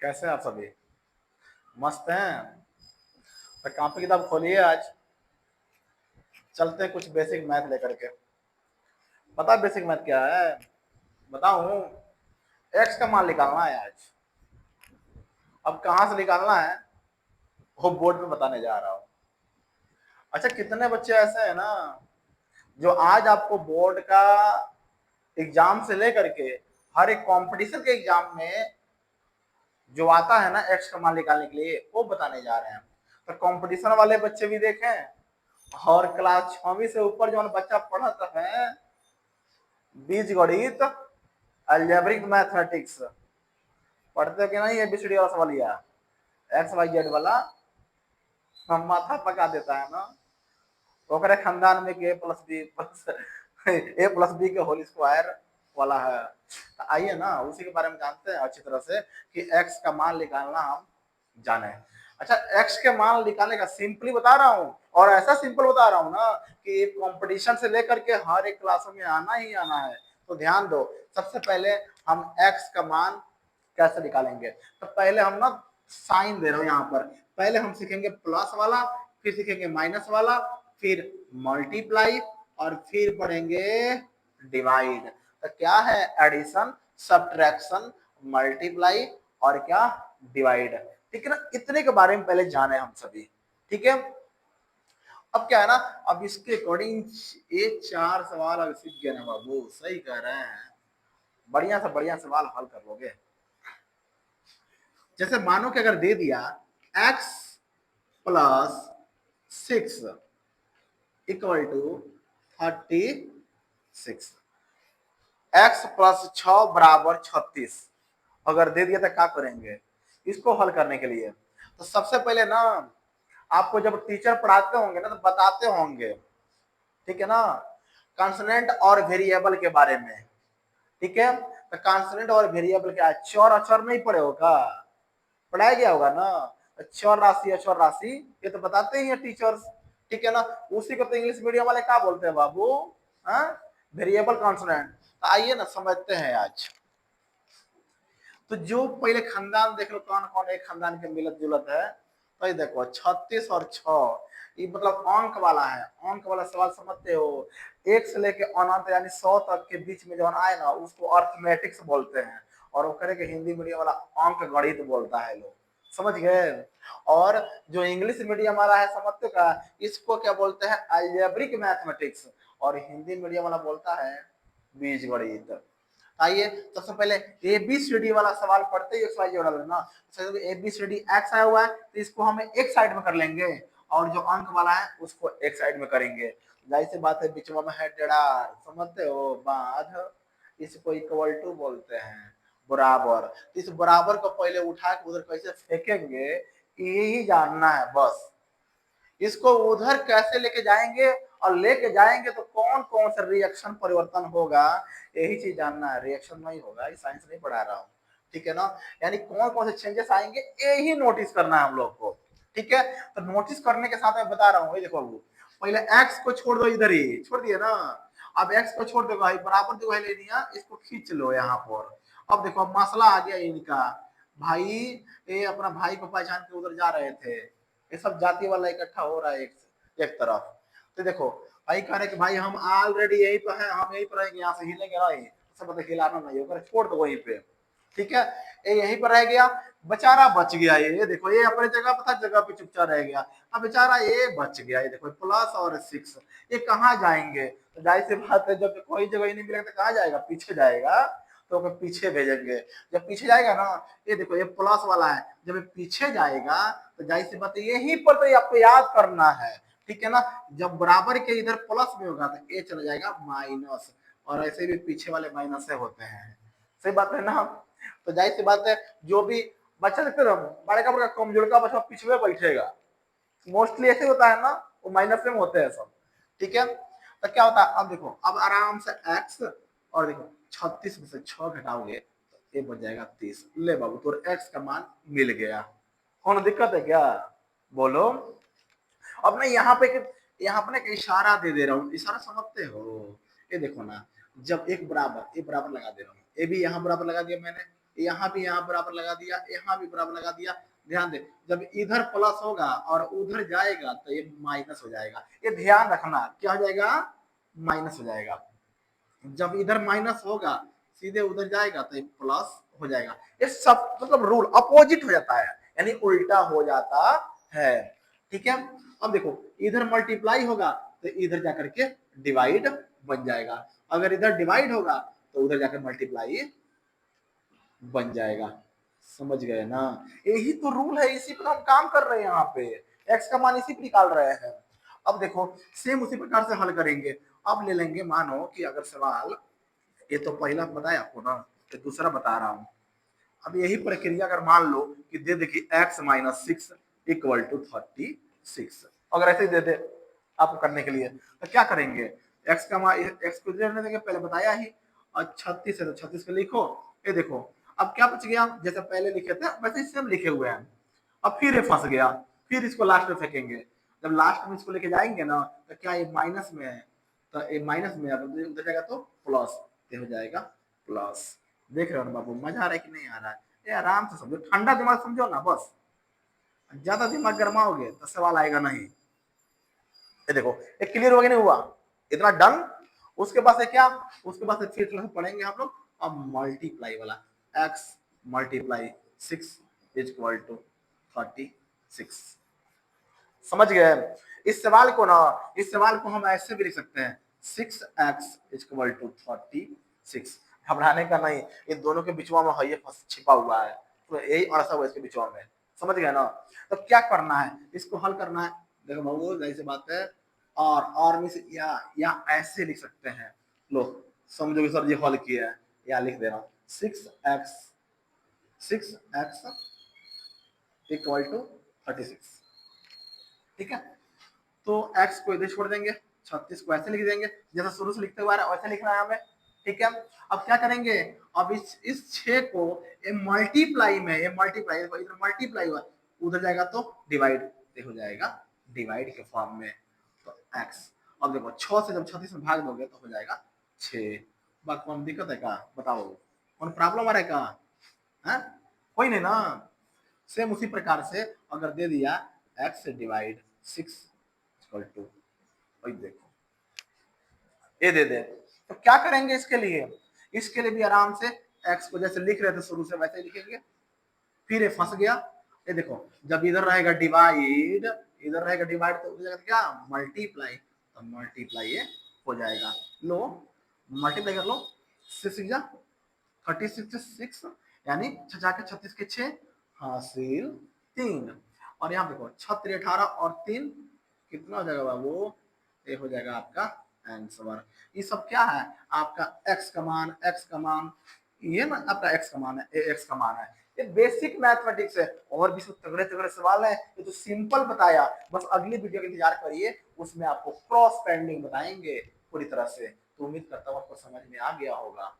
कैसे हैं आप सभी? मस्त हैं? तो कॉपी किताब खोलिए आज। चलते हैं कुछ बेसिक मैथ लेकर के। पता है बेसिक मैथ क्या है? बताऊं? एक्स का मान निकालना है आज। अब कहाँ से निकालना है वो बोर्ड पे बताने जा रहा हूँ। अच्छा, कितने बच्चे ऐसे हैं ना जो आज आपको बोर्ड का एग्जाम से लेकर के हर एक कंपटीशन के एग्जाम में जो आता है ना एक्स का मान निकालने के लिए वो बताने जा रहे हैं। तो कंपटीशन वाले बच्चे भी देखें और क्लास 6वीं से ऊपर जो बच्चा पढ़ता है बीज गणित, अलजेब्रिक मैथमेटिक्स पढ़ते हो कि नहीं? एबीसीडी वाला सवालिया एक्स वाई जेड वाला हम माथा पका देता है ना। ओकरे खानदान में ए प्लस बी प्लस ए प्लस बी के होल स्क्वायर वाला है। तो आइए ना उसी के बारे में जानते हैं अच्छी तरह से कि एक्स का मान निकालना हम जाने। अच्छा, एक्स के मान निकालने का सिंपली बता रहा हूँ और ऐसा सिंपल बता रहा हूँ ना कि कंपटीशन से लेकर के हर एक क्लासों में आना ही आना है। तो ध्यान दो, सबसे पहले हम एक्स का मान कैसे निकालेंगे। तो पहले हम ना साइन दे रहे हो यहाँ पर। पहले हम सीखेंगे प्लस वाला, फिर सीखेंगे माइनस वाला, फिर मल्टीप्लाई और फिर पढ़ेंगे डिवाइड। तो क्या है? एडिशन, सब्ट्रैक्शन, मल्टीप्लाई और क्या? डिवाइड। ठीक है ना? इतने के बारे में पहले जाने हम सभी। ठीक है? अब क्या है ना, अब इसके अकॉर्डिंग ये 4 सवाल अब सीख गए ना बाबू, सही कह रहे हैं। बढ़िया से बढ़िया सवाल हल कर लोगे। जैसे मानो कि अगर दे दिया x plus 6 equal to 36, x plus 6 बराबर 36 अगर दे दिया तो क्या करेंगे इसको हल करने के लिए? तो सबसे पहले ना आपको जब टीचर पढ़ाते होंगे ना तो बताते होंगे, ठीक है ना, कॉन्सोनेंट और वेरिएबल के बारे में। ठीक है? तो कॉन्सोनेंट और वेरिएबल क्या है? चर अक्षर नहीं पढ़े होगा? पढ़ाया गया होगा ना। चर राशि, अचर राशि ये तो बताते ही है टीचर्स। ठीक है ना? उसी को तो इंग्लिश मीडियम वाले क्या बोलते हैं बाबू? Variable consonant. तो आइए ना समझते हैं आज। तो जो पहले खानदान देख लो कौन कौन एक खानदान के मिलत जुलत है। तो ये देखो 36 और 6 ये मतलब अंक वाला है। अंक वाला सवाल समझते हो? एक से लेके अनंत यानी 100 तक के बीच में जो आए ना उसको अर्थमेटिक्स बोलते हैं। और वो करे के हिंदी मीडियम वाला अंक गणित बोलता है लोग। समझ गए? और जो इंग्लिश मीडियम वाला है समझते का इसको क्या बोलते हैं? Algebraic mathematics. और हिंदी मीडियम वाला बोलता है बीज गणित। आइए सबसे पहले एबीसीडी वाला सवाल पढ़ते ही एक्स वाई जेड वाला ना। एबीसीडी एक्स आया हुआ है तो इसको हम एक साइड में कर लेंगे और जो अंक वाला है उसको एक साइड में करेंगे। जाहिर सी बात है बीच में है टेढ़ा, समझते हो? बाध, इसको इक्वल टू बोलते हैं बराबर। इस बराबर को पहले उठा के उधर कैसे फेंकेंगे यही जानना है बस। इसको उधर कैसे लेके जाएंगे और लेके जाएंगे तो कौन कौन सा रिएक्शन परिवर्तन होगा यही चीज जानना है। रिएक्शन नहीं होगा, ये साइंस नहीं पढ़ा रहा हूँ। ठीक है ना? यानी कौन कौन से चेंजेस आएंगे यही नोटिस करना है हम लोग को। ठीक है? तो नोटिस करने के साथ मैं बता रहा हूँ, देखो बाबू पहले एक्स को छोड़ दो, इधर ही छोड़ दिए ना। अब एक्स को छोड़ दो भाई, बराबर जो है ले लिया, इसको खींच लो यहाँ पर। अब देखो अब मसला आ गया इनका। भाई ये अपना भाई को पहचान के उधर जा रहे थे, ये सब जाति वाला इकट्ठा हो रहा है एक तरफ। तो देखो भाई कह रहे कि भाई हम ऑलरेडी यही पे है, हम यही पर रहेंगे, यहाँ से हिलेंगे नहीं, सब मतलब हिलाना नहीं होगा, छोड़ दो वहीं पे। ठीक है? ये यहीं पर रह गया, बेचारा बच गया। ये देखो ये अपने जगह पर था, जगह पे चुपचाप रह गया। अब बेचारा ये बच गया। ये देखो प्लस और 6 ये कहाँ जाएंगे? तो जाहिर सी बात है जब कोई जगह नहीं मिलेगा तो कहाँ जाएगा? पीछे जाएगा। तो पीछे भेजेंगे। जब पीछे जाएगा ना, ये देखो ये प्लस वाला है, जब पीछे जाएगा तो जाहिर सी बात है यहीं पर तो आपको याद करना है। ठीक है ना? जब बराबर के इधर प्लस में होगा तो ए चला जाएगा माइनस, और ऐसे भी पीछे वाले माइनस से होते हैं। सही बात है ना? तो जाहिर सी बात है जो भी बच्चा देखते हो बड़े का बड़ा कमजोर का बच्चा पीछे में बैठेगा, मोस्टली ऐसे होता है ना, वो माइनस में होते हैं सब। ठीक है? तो क्या होता है अब देखो, अब आराम से एक्स और देखो 36 में से 6 घटाओगे तो ये बच जाएगा 30। ले बाबू तो एक्स का मान मिल गया। कौन दिक्कत है क्या? बोलो। अब मैं यहाँ पे ना एक इशारा दे दे रहा हूँ, इशारा समझते हो? ये देखो ना, जब एक बराबर ये बराबर लगा दे रहा हूँ, ये भी यहाँ बराबर लगा दिया मैंने, यहाँ भी यहाँ बराबर लगा दिया, यहाँ भी बराबर लगा दिया। ध्यान दे, जब इधर प्लस होगा और उधर जाएगा तो ये माइनस हो जाएगा। ये ध्यान रखना, क्या हो जाएगा, माइनस हो जाएगा। जब इधर माइनस होगा सीधे उधर जाएगा तो ये प्लस हो जाएगा। ये सब मतलब रूल अपोजिट हो जाता है, यानी उल्टा हो जाता है। ठीक है, अब देखो इधर मल्टीप्लाई होगा तो इधर जाकर के डिवाइड बन जाएगा, अगर इधर डिवाइड होगा तो उधर जाकर मल्टीप्लाई बन जाएगा। समझ गए ना, यही तो रूल है, इसी पर हम काम कर रहे हैं। यहाँ पे एक्स का मान इसी पर निकाल रहे हैं। अब देखो सेम उसी प्रकार से हल करेंगे। अब ले लेंगे, मानो कि अगर सवाल, ये तो पहला बताया आपको ना, तो दूसरा बता रहा हूं। अब यही प्रक्रिया अगर मान लो कि दे दे कि x माइनस 6 इक्वल टू 36, अगर ऐसे ही दे दे आपको करने के लिए, तो क्या करेंगे, x का मान, x को रहने देंगे, पहले बताया ही। और 36 है तो 36 पे लिखो। ये देखो अब क्या बच गया, जैसे पहले लिखे थे वैसे ही सेम लिखे हुए हैं। अब फिर ये फंस गया, फिर इसको लास्ट में फेंकेंगे। जब लास्ट में इसको लेके जाएंगे ना, तो क्या ये माइनस में है, तो ये माइनस में उधर जाएगा तो प्लस, ये हो जाएगा प्लस। देख रहे हो ना बाबू, मजा आ रहा है कि नहीं आ रहा है? ये आराम से समझो, ठंडा दिमाग समझो ना बस, ज्यादा दिमाग गरमाओगे तो सवाल आएगा नहीं। ये देखो ये क्लियर हो गया नहीं हुआ, इतना डन। उसके बाद से क्या, उसके बाद से फिर क्लास पढ़ेंगे हम लोग अब मल्टीप्लाई वाला, x multiply 6 is equal to 36। समझ गए? इस सवाल को ना, इस सवाल को हम ऐसे भी लिख सकते हैं 6x इक्वल टू 36। घबराने का नहीं, इन दोनों के बीच में है ये छिपा हुआ है, तो यही अड़सा हुआ इसके बीच में। समझ गए ना? तो क्या करना है, इसको हल करना है। देखो बाबू जैसे बात है, और में से या ऐसे लिख सकते हैं। लो समझो कि सर जी हल किया है, या लिख दे रहा हूँ 6x इक्वल टू 36। ठीक है, तो x को इधर छोड़ देंगे, 36 को ऐसे लिख देंगे, जैसा शुरू से लिखते हुए वैसे लिखना है हमें। ठीक है, अब क्या करेंगे, अब इस 6 को ये मल्टीप्लाई में, ये मल्टीप्लाई इधर मल्टीप्लाई हुआ, उधर जाएगा तो डिवाइड, हो जाएगा डिवाइड के फॉर्म में, तो x। अब देखो 6 से जब 36 में भाग दोगे तो हो जाएगा 6। बात कौन दिक्कत है का, बताओ कौन प्रॉब्लम आ रहा है का, है कोई नहीं ना। सेम उसी प्रकार से अगर दे दिया x डिवाइड 6 इक्वल टू, देखो ये दे दे, तो क्या करेंगे इसके लिए, इसके लिए भी आराम से x को जैसे लिख रहे थे शुरू से वैसे ही लिखेंगे। फिर ये फंस गया, ये देखो जब इधर रहेगा डिवाइड, इधर रहेगा डिवाइड तो उधर क्या मल्टीप्लाई, तो मल्टीप्लाई ये हो जाएगा। लो मल्टीप्लाई कर लो, 6 जा 36 यानी छठा के 36 के 6 हासिल 3, और यहाँ देखो 6 18 और 3 कितना हो जाएगा बाबू, ये हो जाएगा आपका आंसर। ये सब क्या है, आपका x का मान, x का मान, ये ना आपका x का मान है, ये x का मान है। ये बेसिक मैथमेटिक्स है, और भी सब तगड़े तगड़े सवाल है, ये तो सिंपल बताया। बस अगली वीडियो का इंतजार करिए, उसमें आपको क्रॉस पेंडिंग बताएंगे पूरी तरह से। तो उम्मीद करता हूँ आपको समझ में आ गया होगा।